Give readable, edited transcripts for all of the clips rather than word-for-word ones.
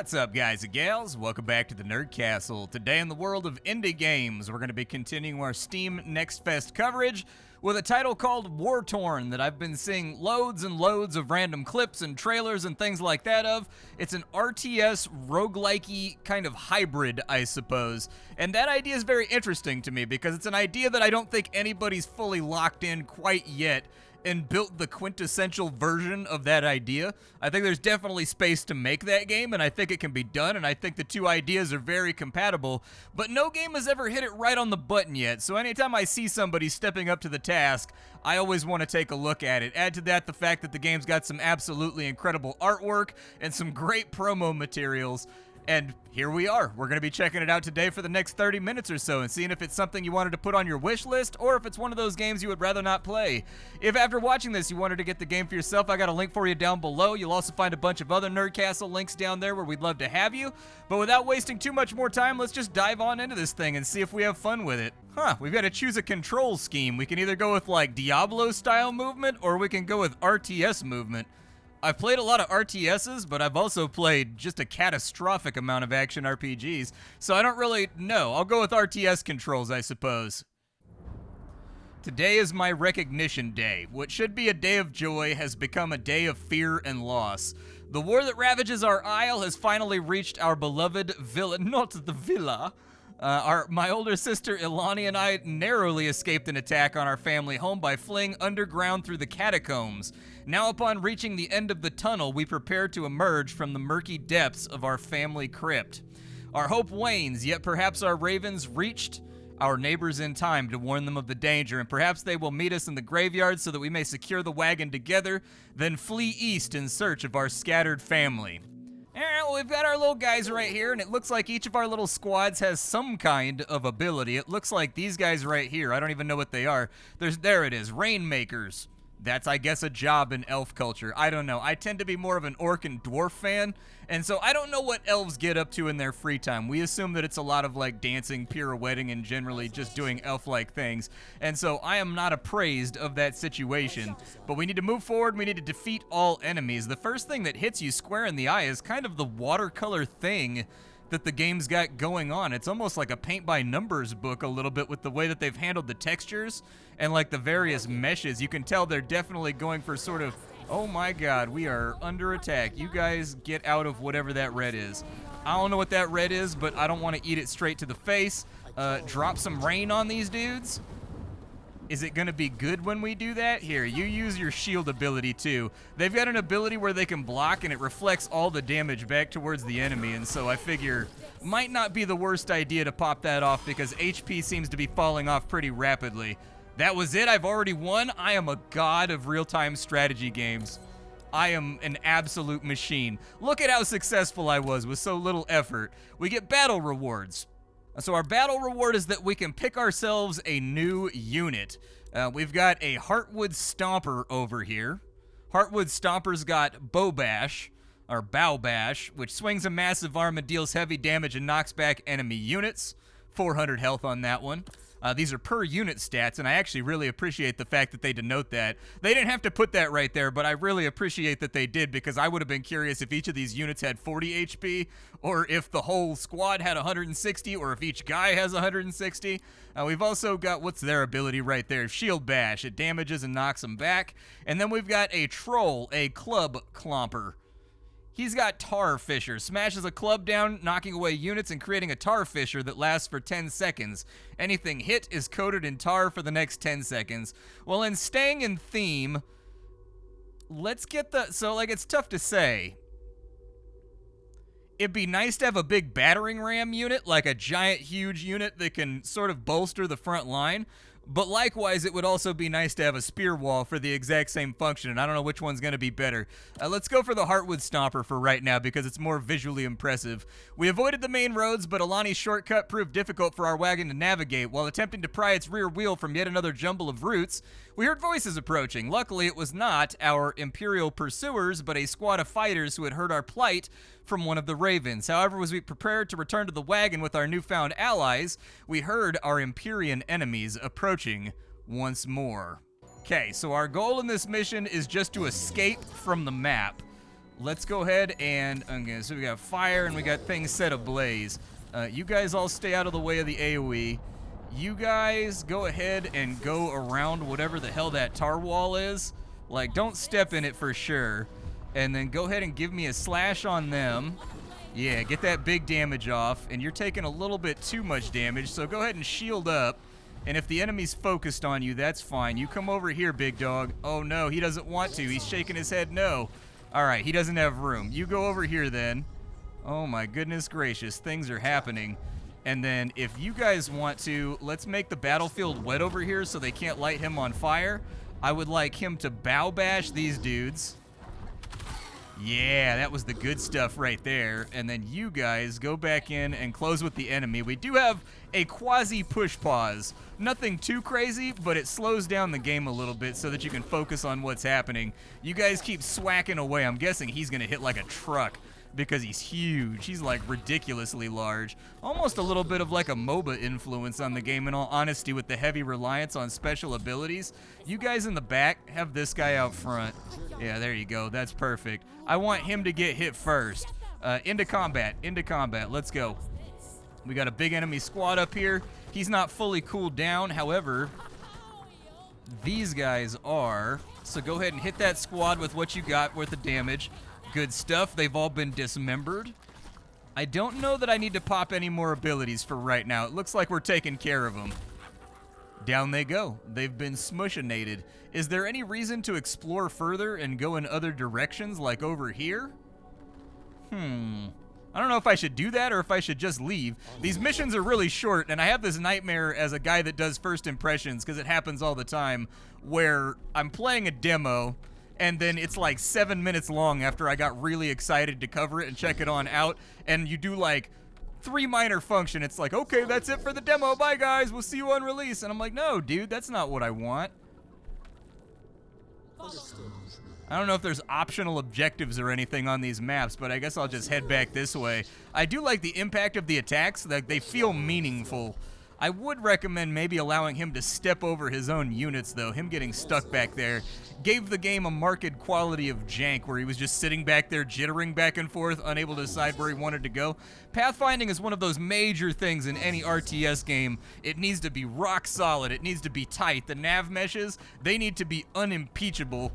What's up, guys and gals? Welcome back to the Nerd Castle. Today in the world of indie games, we're going to be continuing our Steam Next Fest coverage with a title called WARTORN that I've been seeing loads and loads of random clips and trailers and things like that of. It's an RTS roguelike-y kind of hybrid, I suppose. And that idea is very interesting to me because it's an idea that I don't think anybody's fully locked in quite yet and built the quintessential version of that idea. I think there's definitely space to make that game, and I think it can be done, and I think the two ideas are very compatible, but no game has ever hit it right on the button yet, so anytime I see somebody stepping up to the task, I always want to take a look at it. Add to that the fact that the game's got some absolutely incredible artwork and some great promo materials. And here we are. We're going to be checking it out today for the next 30 minutes or so and seeing if it's something you wanted to put on your wish list or if it's one of those games you would rather not play. If after watching this you wanted to get the game for yourself, I got a link for you down below. You'll also find a bunch of other Nerd Castle links down there where we'd love to have you. But without wasting too much more time, let's just dive on into this thing and see if we have fun with it. We've got to choose a control scheme. We can either go with like Diablo-style movement or we can go with RTS movement. I've played a lot of RTSs, but I've also played just a catastrophic amount of action RPGs, so I don't really know. I'll go with RTS controls, I suppose. Today is my recognition day. What should be a day of joy has become a day of fear and loss. The war that ravages our isle has finally reached our beloved villa, not the villa. My older sister Ilani and I narrowly escaped an attack on our family home by fleeing underground through the catacombs. Now upon reaching the end of the tunnel, we prepare to emerge from the murky depths of our family crypt. Our hope wanes, yet perhaps our ravens reached our neighbors in time to warn them of the danger, and perhaps they will meet us in the graveyard so that we may secure the wagon together, then flee east in search of our scattered family. Alright, well, we've got our little guys right here, and it looks like each of our little squads has some kind of ability. It looks like these guys right here, I don't even know what they are. There it is, Rainmakers. That's, I guess, a job in elf culture. I don't know. I tend to be more of an orc and dwarf fan, and so I don't know what elves get up to in their free time. We assume that it's a lot of, like, dancing, pirouetting, and generally just doing elf-like things, and so I am not appraised of that situation. But we need to move forward. We need to defeat all enemies. The first thing that hits you square in the eye is kind of the watercolor thing that the game's got going on. It's almost like a paint-by-numbers book a little bit with the way that they've handled the textures and like the various meshes. You can tell they're definitely going for sort of, oh my god, we are under attack. You guys get out of whatever that red is. I don't know what that red is, but I don't want to eat it straight to the face. Drop some rain on these dudes. Is it going to be good when we do that? Here, you use your shield ability too. They've got an ability where they can block and it reflects all the damage back towards the enemy, and so I figure might not be the worst idea to pop that off because HP seems to be falling off pretty rapidly. That was it. I've already won. I am a god of real-time strategy games. I am an absolute machine. Look at how successful I was with so little effort. We get battle rewards. So our battle reward is that we can pick ourselves a new unit. We've got a Heartwood Stomper over here. Heartwood Stomper's got Bow Bash, or Bow Bash, which swings a massive arm and deals heavy damage and knocks back enemy units. 400 health on that one. These are per unit stats, and I actually really appreciate the fact that they denote that. They didn't have to put that right there, but I really appreciate that they did because I would have been curious if each of these units had 40 HP, or if the whole squad had 160, or if each guy has 160. We've also got, what's their ability right there? Shield Bash. It damages and knocks them back. And then we've got a Troll, a Club Clomper. He's got Tar Fisher. Smashes a club down, knocking away units and creating a Tar Fisher that lasts for 10 seconds. Anything hit is coated in tar for the next 10 seconds. Well, in staying in theme, let's get the... So, like, it's tough to say. It'd be nice to have a big battering ram unit, like a giant, huge unit that can sort of bolster the front line. But likewise, it would also be nice to have a spear wall for the exact same function, and I don't know which one's going to be better. Let's go for the Heartwood Stomper for right now because it's more visually impressive. We avoided the main roads, but Alani's shortcut proved difficult for our wagon to navigate. While attempting to pry its rear wheel from yet another jumble of routes, we heard voices approaching. Luckily, it was not our Imperial pursuers, but a squad of fighters who had heard our plight from one of the ravens. However, as we prepared to return to the wagon with our newfound allies, we heard our Empyrean enemies approaching once more. Okay, so our goal in this mission is just to escape from the map. let's go ahead and, okay, so we got fire and we got things set ablaze. You guys all stay out of the way of the AoE. You guys go ahead and go around whatever the hell that tar wall is. Like, don't step in it for sure. And then go ahead and give me a slash on them. Yeah, get that big damage off. And you're taking a little bit too much damage, so go ahead and shield up. And if the enemy's focused on you, that's fine. You come over here, big dog. Oh, no, he doesn't want to. He's shaking his head no. All right, he doesn't have room. You go over here then. Oh, my goodness gracious. Things are happening. And then if you guys want to, let's make the battlefield wet over here so they can't light him on fire. I would like him to bow bash these dudes. Yeah, that was the good stuff right there. And then you guys go back in and close with the enemy. We do have a quasi push pause. Nothing too crazy, but it slows down the game a little bit so that you can focus on what's happening. You guys keep swacking away. I'm guessing he's going to hit like a truck, because he's huge. He's like ridiculously large. Almost a little bit of like a MOBA influence on the game, in all honesty, with the heavy reliance on special abilities. You guys in the back have this guy out front. Yeah, there you go. That's perfect. I want him to get hit first. Into combat. Into combat. Let's go. We got a big enemy squad up here. He's not fully cooled down. However, these guys are. So go ahead and hit that squad with what you got worth of damage. Good stuff. They've all been dismembered. I don't know that I need to pop any more abilities for right now. It looks like we're taking care of them. Down they go. They've been smushinated. Is there any reason to explore further and go in other directions, like over here? I don't know if I should do that or if I should just leave. These missions are really short, and I have this nightmare as a guy that does first impressions, because it happens all the time, where I'm playing a demo, and then it's like 7 minutes long after I got really excited to cover it and check it on out, and you do like 3 minor function. It's like, okay, that's it for the demo. Bye, guys. We'll see you on release. And I'm like, no, dude, that's not what I want. I don't know if there's optional objectives or anything on these maps, but I guess I'll just head back this way. I do like the impact of the attacks. Like, they feel meaningful. I would recommend maybe allowing him to step over his own units, though. Him getting stuck back there gave the game a marked quality of jank, where he was just sitting back there, jittering back and forth, unable to decide where he wanted to go. Pathfinding is one of those major things in any RTS game. It needs to be rock solid. It needs to be tight. The nav meshes, they need to be unimpeachable,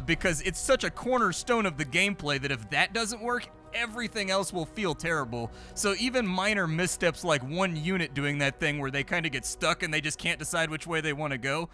because it's such a cornerstone of the gameplay that if that doesn't work, everything else will feel terrible. So even minor missteps like one unit doing that thing where they kind of get stuck and they just can't decide which way they want to go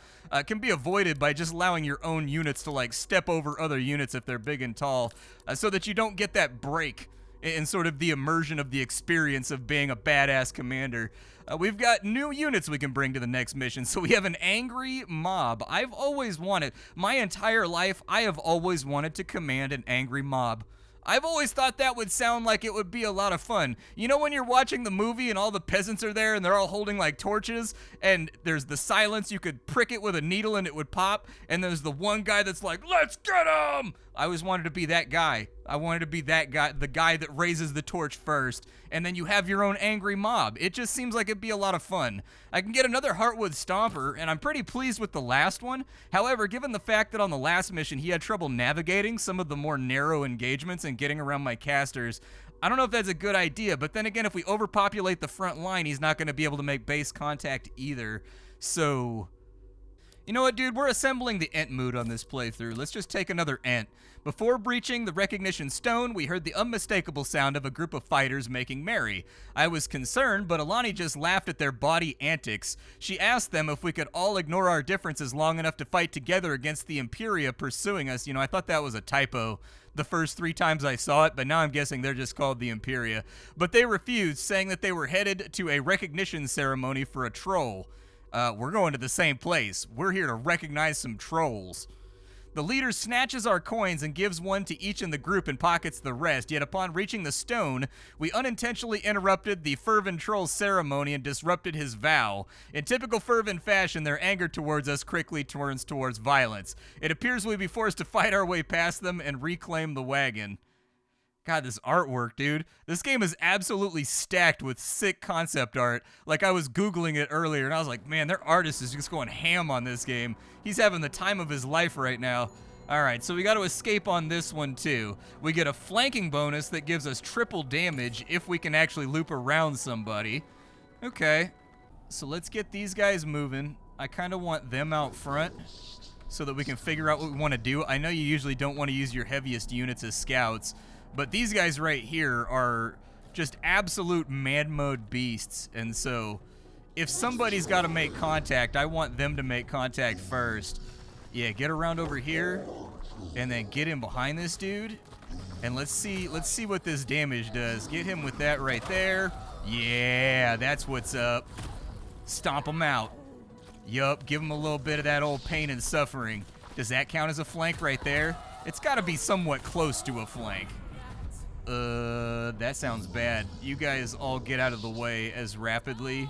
can be avoided by just allowing your own units to like step over other units if they're big and tall, so that you don't get that break in sort of the immersion of the experience of being a badass commander. We've got new units we can bring to the next mission. So we have an angry mob. I've always wanted, my entire life, I have always wanted to command an angry mob. I've always thought that would sound like it would be a lot of fun. You know when you're watching the movie and all the peasants are there and they're all holding like torches and there's the silence, you could prick it with a needle and it would pop, and there's the one guy that's like, let's get him! I always wanted to be that guy. I wanted to be that guy, the guy that raises the torch first, and then you have your own angry mob. It just seems like it'd be a lot of fun. I can get another Heartwood Stomper, and I'm pretty pleased with the last one. However, given the fact that on the last mission he had trouble navigating some of the more narrow engagements and getting around my casters, I don't know if that's a good idea, but then again, if we overpopulate the front line, he's not going to be able to make base contact either. So, you know what, dude? We're assembling the Ent mood on this playthrough. Let's just take another Ent. Before breaching the recognition stone, we heard the unmistakable sound of a group of fighters making merry. I was concerned, but Alani just laughed at their bawdy antics. She asked them if we could all ignore our differences long enough to fight together against the Imperia pursuing us. You know, I thought that was a typo the first 3 times I saw it, but now I'm guessing they're just called the Imperia. But they refused, saying that they were headed to a recognition ceremony for a troll. We're going to the same place. We're here to recognize some trolls. The leader snatches our coins and gives one to each in the group and pockets the rest, yet upon reaching the stone, we unintentionally interrupted the Fervent Troll's ceremony and disrupted his vow. In typical Fervent fashion, their anger towards us quickly turns towards violence. It appears we'll be forced to fight our way past them and reclaim the wagon. God, this artwork, dude. This game is absolutely stacked with sick concept art. Like, I was Googling it earlier, and I was like, man, their artist is just going ham on this game. He's having the time of his life right now. All right, so we got to escape on this one too. We get a flanking bonus that gives us triple damage if we can actually loop around somebody. Okay, so let's get these guys moving. I kind of want them out front so that we can figure out what we want to do. I know you usually don't want to use your heaviest units as scouts, but these guys right here are just absolute man mode beasts, and so if somebody's got to make contact, I want them to make contact first. Yeah, get around over here, and then get in behind this dude, and let's see what this damage does. Get him with that right there. Yeah, that's what's up. Stomp him out. Yup, give him a little bit of that old pain and suffering. Does that count as a flank right there? It's got to be somewhat close to a flank. That sounds bad. You guys all get out of the way as rapidly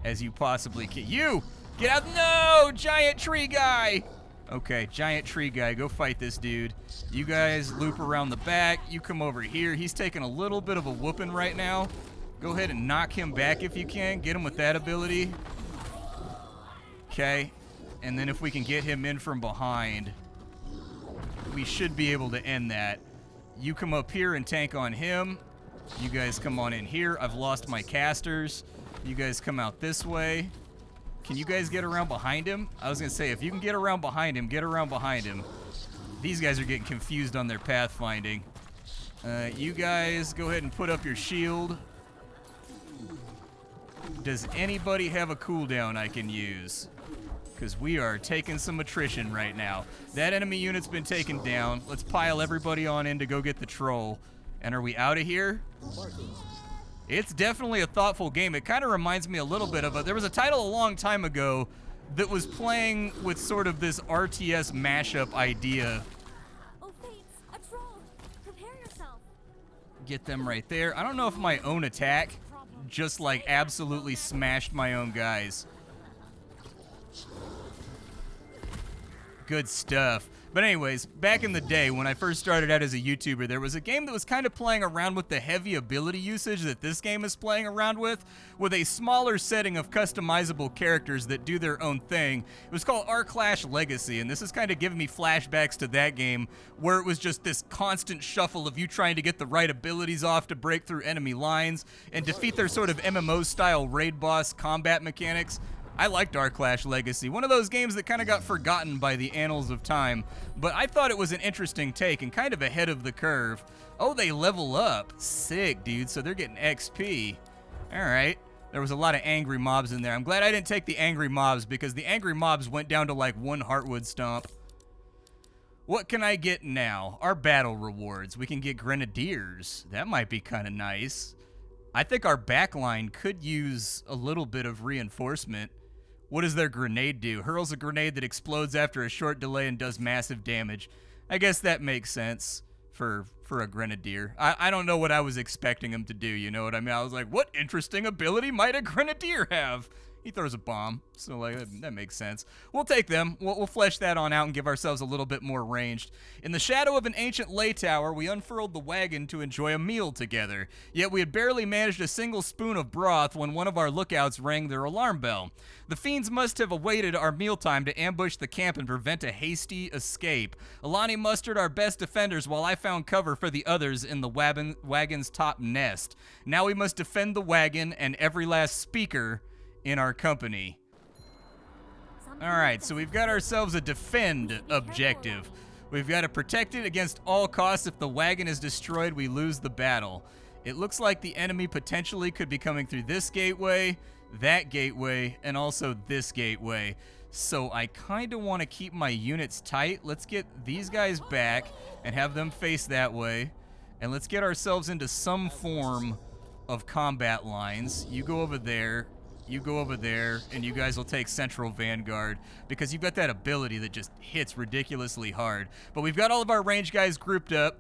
as you possibly can. You! Get out! No! Giant tree guy! Okay, giant tree guy, go fight this dude. You guys loop around the back. You come over here. He's taking a little bit of a whooping right now. Go ahead and knock him back if you can. Get him with that ability. Okay, and then if we can get him in from behind, we should be able to end that. You come up here and tank on him. You guys come on in here. I've lost my casters. You guys come out this way. Can you guys get around behind him? I was going to say, if you can get around behind him, get around behind him. These guys are getting confused on their pathfinding. You guys go ahead and put up your shield. Does anybody have a cooldown I can use? Because we are taking some attrition right now. That enemy unit's been taken down. Let's pile everybody on in to go get the troll. And are we out of here? It's definitely a thoughtful game. It kind of reminds me a little bit of there was a title a long time ago that was playing with sort of this RTS mashup idea. Oh, Fates, a troll. Prepare yourself. Get them right there. I don't know if my own attack just like absolutely smashed my own guys. Good stuff. But anyways, back in the day when I first started out as a YouTuber, there was a game that was kind of playing around with the heavy ability usage that this game is playing around with a smaller setting of customizable characters that do their own thing. It was called Clash Legacy, and this is kind of giving me flashbacks to that game where it was just this constant shuffle of you trying to get the right abilities off to break through enemy lines and defeat their sort of MMO-style raid boss combat mechanics. I liked Clash Legacy, one of those games that kind of got forgotten by the annals of time, but I thought it was an interesting take and kind of ahead of the curve. Oh, they level up. Sick, dude. So they're getting XP. All right. There was a lot of angry mobs in there. I'm glad I didn't take the angry mobs because the angry mobs went down to like 1 Heartwood Stomp. What can I get now? Our battle rewards. We can get Grenadiers. That might be kind of nice. I think our backline could use a little bit of reinforcement. What does their grenade do? Hurls a grenade that explodes after a short delay and does massive damage. I guess that makes sense for a Grenadier. I don't know what I was expecting him to do, you know what I mean? I was like, what interesting ability might a Grenadier have? He throws a bomb, so like that makes sense. We'll take them. We'll flesh that on out and give ourselves a little bit more ranged. In the shadow of an ancient lay tower, we unfurled the wagon to enjoy a meal together. Yet we had barely managed a single spoon of broth when one of our lookouts rang their alarm bell. The fiends must have awaited our mealtime to ambush the camp and prevent a hasty escape. Alani mustered our best defenders while I found cover for the others in the wagon's top nest. Now we must defend the wagon and every last speaker in our company. Alright, so we've got ourselves a defend objective. We've got to protect it against all costs. If the wagon is destroyed, we lose the battle. It looks like the enemy potentially could be coming through this gateway, that gateway, and also this gateway. So I kind of want to keep my units tight. Let's get these guys back and have them face that way. And let's get ourselves into some form of combat lines. You go over there. You go over there, and you guys will take Central Vanguard because you've got that ability that just hits ridiculously hard. But we've got all of our range guys grouped up,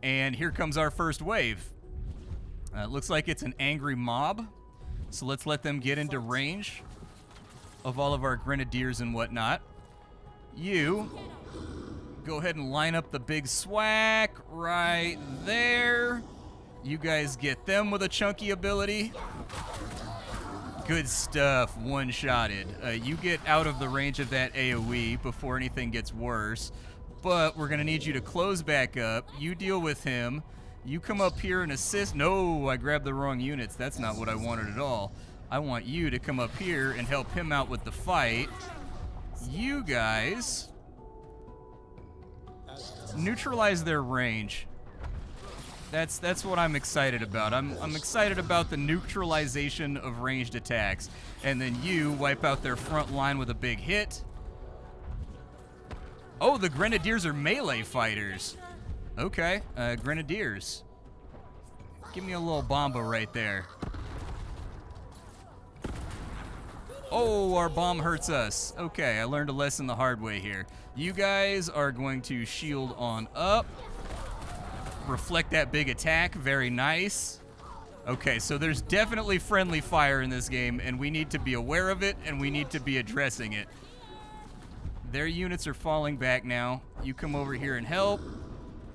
and here comes our first wave. It looks like it's an angry mob, so let's let them get into range of all of our Grenadiers and whatnot. You go ahead and line up the big swack right there. You guys get them with a chunky ability. Good stuff, one-shotted. You get out of the range of that AoE before anything gets worse. but we're going to need you to close back up. You deal with him. You come up here and assist. No, I grabbed the wrong units. That's not what I wanted at all. I want you to come up here and help him out with the fight. You guys neutralize their range. That's what I'm excited about. I'm excited about the neutralization of ranged attacks. And then you wipe out their front line with a big hit. Oh, the Grenadiers are melee fighters. Okay, Grenadiers. Give me a little bomba right there. Oh, our bomb hurts us. Okay, I learned a lesson the hard way here. You guys are going to shield on up. Reflect that big attack. Very nice. Okay, so there's definitely friendly fire in this game, and we need to be aware of it, and we need to be addressing it. Their units are falling back now. You come over here and help.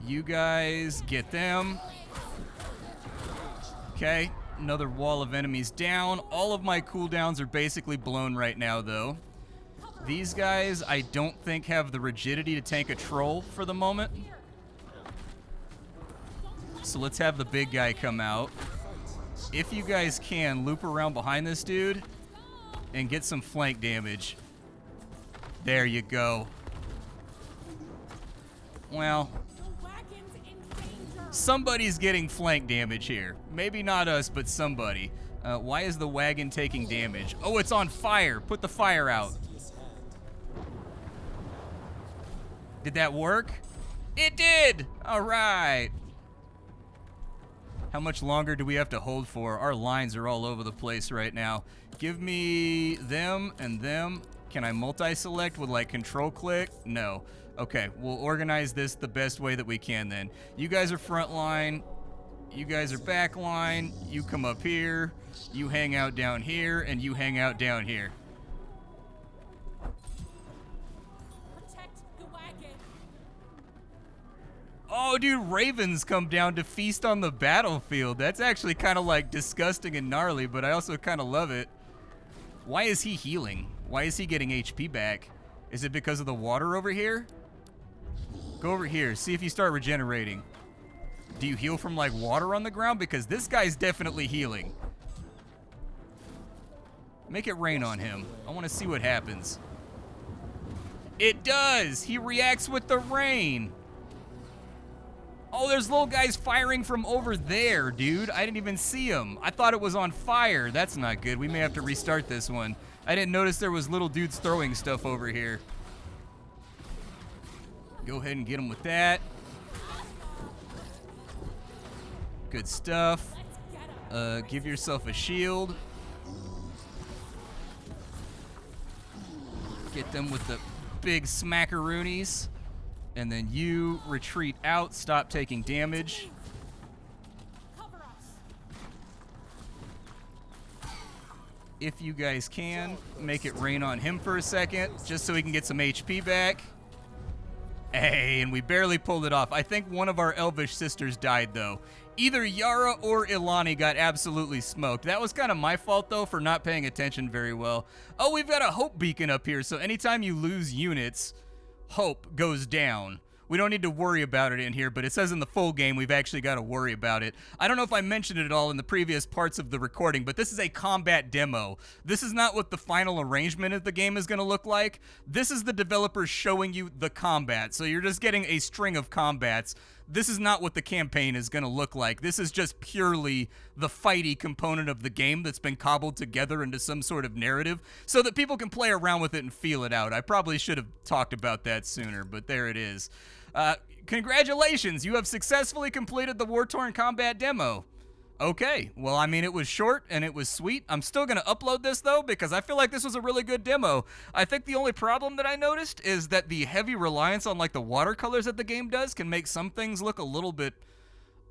You guys get them. Okay, another wall of enemies down. All of my cooldowns are basically blown right now, though. These guys, I don't think, have the rigidity to tank a troll for the moment. So let's have the big guy come out. If you guys can, loop around behind this dude and get some flank damage. There you go. Well, somebody's getting flank damage here. Maybe not us, but somebody. Why is the wagon taking damage? Oh, it's on fire. Put the fire out. Did that work? It did! All right. How much longer do we have to hold for? Our lines are all over the place right now. Give me them and them. Can I multi-select with like control click? No. Okay, we'll organize this the best way that we can then. You guys are front line. You guys are back line. You come up here. You hang out down here, and you hang out down here. Protect the wagon. Oh, dude, ravens come down to feast on the battlefield. That's actually kind of like disgusting and gnarly, but I also kind of love it. Why is he healing? Why is he getting HP back? Is it because of the water over here? Go over here. See if you start regenerating. Do you heal from, like, water on the ground? Because this guy's definitely healing. Make it rain on him. I want to see what happens. It does! He reacts with the rain. Oh, there's little guys firing from over there, dude. I didn't even see them. I thought it was on fire. That's not good. We may have to restart this one. I didn't notice there was little dudes throwing stuff over here. Go ahead and get him with that. Good stuff. Give yourself a shield. Get them with the big smackaroonies. And then you retreat out, stop taking damage. If you guys can, make it rain on him for a second, just so he can get some HP back. Hey, and we barely pulled it off. I think one of our elvish sisters died, though. Either Yara or Ilani got absolutely smoked. That was kind of my fault, though, for not paying attention very well. Oh, we've got a hope beacon up here, so anytime you lose units, hope goes down. We don't need to worry about it in here, but it says in the full game we've actually got to worry about it. I don't know if I mentioned it at all in the previous parts of the recording, but this is a combat demo. This is not what the final arrangement of the game is going to look like. This is the developers showing you the combat, so you're just getting a string of combats. This is not what the campaign is going to look like. This is just purely the fighty component of the game that's been cobbled together into some sort of narrative so that people can play around with it and feel it out. I probably should have talked about that sooner, but there it is. Congratulations, you have successfully completed the WARTORN combat demo. Okay, well, I mean, it was short and it was sweet. I'm still going to upload this, though, because I feel like this was a really good demo. I think the only problem that I noticed is that the heavy reliance on, like, the watercolors that the game does can make some things look a little bit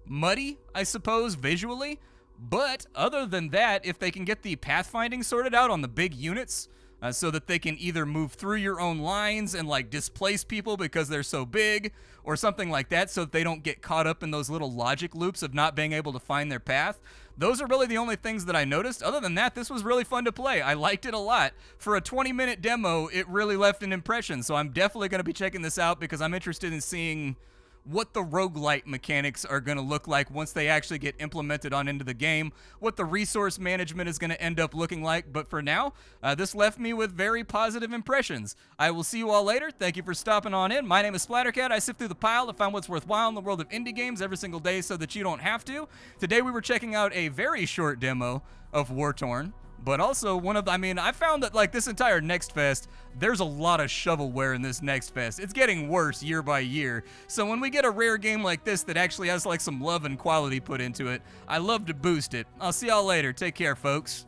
muddy, I suppose, visually. But other than that, if they can get the pathfinding sorted out on the big units, so that they can either move through your own lines and like displace people because they're so big or something like that so that they don't get caught up in those little logic loops of not being able to find their path, those are really the only things that I noticed. Other than that, this was really fun to play. I liked it a lot. For a 20-minute demo, it really left an impression, so I'm definitely going to be checking this out because I'm interested in seeing what the roguelite mechanics are going to look like once they actually get implemented on into the game, what the resource management is going to end up looking like. But for now, this left me with very positive impressions. I will see you all later. Thank you for stopping on in. My name is Splattercat. I sift through the pile to find what's worthwhile in the world of indie games every single day so that you don't have to. Today we were checking out a very short demo of WARTORN. But also I found that like this entire Next Fest, there's a lot of shovelware in this Next Fest. It's getting worse year by year. So when we get a rare game like this that actually has like some love and quality put into it, I love to boost it. I'll see y'all later. Take care, folks.